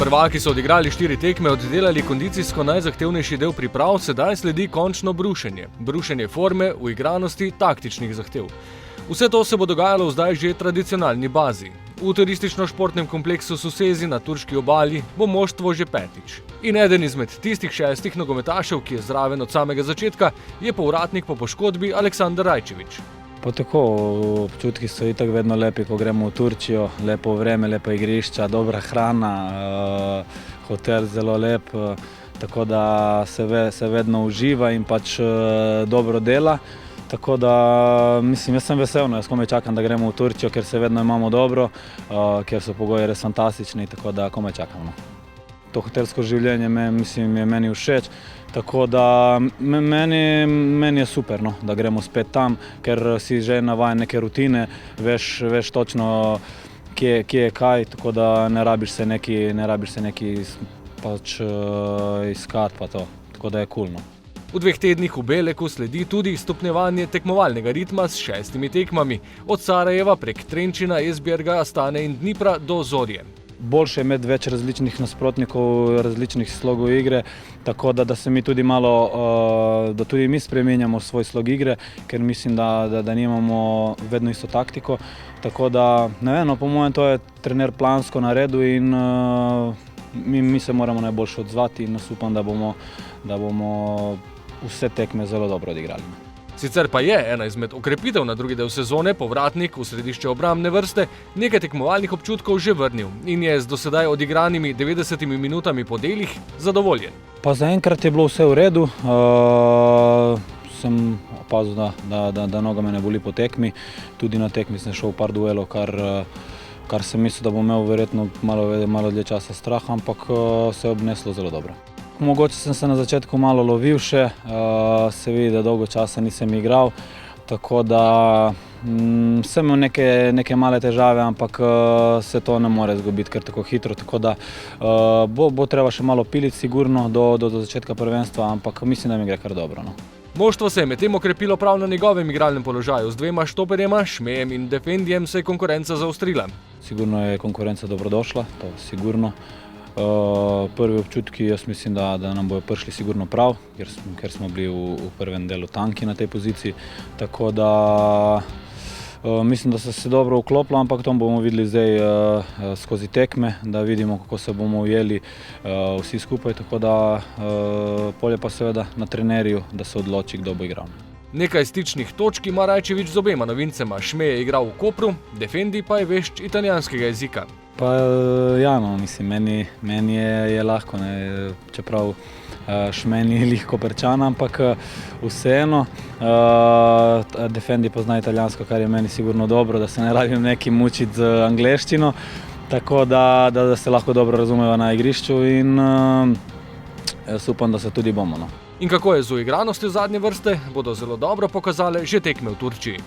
Prvaki so odigrali 4 tekme, oddelali kondicijsko najzahtevnejši del priprav, sedaj sledi končno brušenje. Brušenje forme, uigranosti, taktičnih zahtev. Vse to se bo dogajalo v zdaj že tradicionalni bazi. V turistično-športnem kompleksu Susezi na turški obali bo moštvo že 5. In eden izmed tistih 6 nogometašev, ki je zraven od samega začetka, je povratnik po poškodbi Aleksandar Rajčević. Pa tako, občutki so itak vedno lepi, ko gremo v Turčijo, lepo vreme, lepa igrišča, dobra hrana, hotel zelo lep, tako da se vedno uživa in pač dobro dela. Tako da, mislim, jaz sem vesel, jaz komaj čakam, da gremo v Turčijo, ker se vedno imamo dobro, ker so pogoji res fantastični, tako da komaj čakam. To hotelsko življenje je meni všeč, tako da meni je super, da gremo spet tam, ker si že navajen neke rutine, veš točno, kje je kaj, tako da ne rabiš se neki pač iskati pa to, tako da je cool. V 2 tednih v Beleku sledi tudi stopnjevanje tekmovalnega ritma s 6 tekmami, od Sarajeva prek Trenčina, Esbjerga, Astane in Dnipra do Zorje. Boljše je imeti več različnih nasprotnikov, različnih slogov igre, tako da se mi tudi malo, da tudi mi spremenjamo svoj slog igre, ker mislim, da nimamo vedno isto taktiko. Tako da, ne vem, po mojem to je trener plansko naredil in mi se moramo najboljše odzvati in nas upam, da bomo vse tekme zelo dobro odigrali. Sicer pa je ena izmed okrepitev na drugi del sezone povratnik v središče obrambne vrste nekaj tekmovalnih občutkov že vrnil in je z dosedaj odigranimi 90 minutami po delih zadovoljen. Pa zaenkrat je bilo vse v redu. Sem opazil, da noga me ne boli po tekmi. Tudi na tekmi sem šel v par duelov, kar sem mislil, da bom imel verjetno malo dlje časa strah, ampak se je obneslo zelo dobro. Mogoče sem se na začetku malo lovil še, se vidi, da dolgo časa nisem igral, tako da sem imel neke male težave, ampak se to ne more zgubiti kar tako hitro, tako da bo treba še malo piliti sigurno do začetka prvenstva, ampak mislim, da mi gre kar dobro. Moštvo se je medtem okrepilo prav na njegovem igralnem položaju. Z 2 štoperjema, Šmejem in Defendijem, se je konkurenca zaostrila. Sigurno je konkurenca dobrodošla, to sigurno. Prvi občutki, jaz mislim, da nam bojo prišli sigurno prav, ker smo bili v prvem delu tanki na tej poziciji, tako da mislim, da so se dobro vklopili, ampak to bomo videli zdaj skozi tekme, da vidimo, kako se bomo ujeli vsi skupaj, tako da polje pa seveda na trenerju, da se odloči, kdo bo igral. Nekaj stičnih točk ima Rajčević z obema novincema. Šme je igral v Kopru, Defendi pa je vešč italijanskega jezika. Pa ja, mislim, meni je lahko, čeprav Šme ni lih Koperčan, ampak vseeno. Defendi pozna italijansko, kar je meni sigurno dobro, da se ne rabim neki mučiti z angleščino, tako da se lahko dobro razumeva na igrišču in jaz upam, da se tudi bomo. In kako je z uigranostjo zadnje vrste, bodo zelo dobro pokazale že tekme v Turčiji.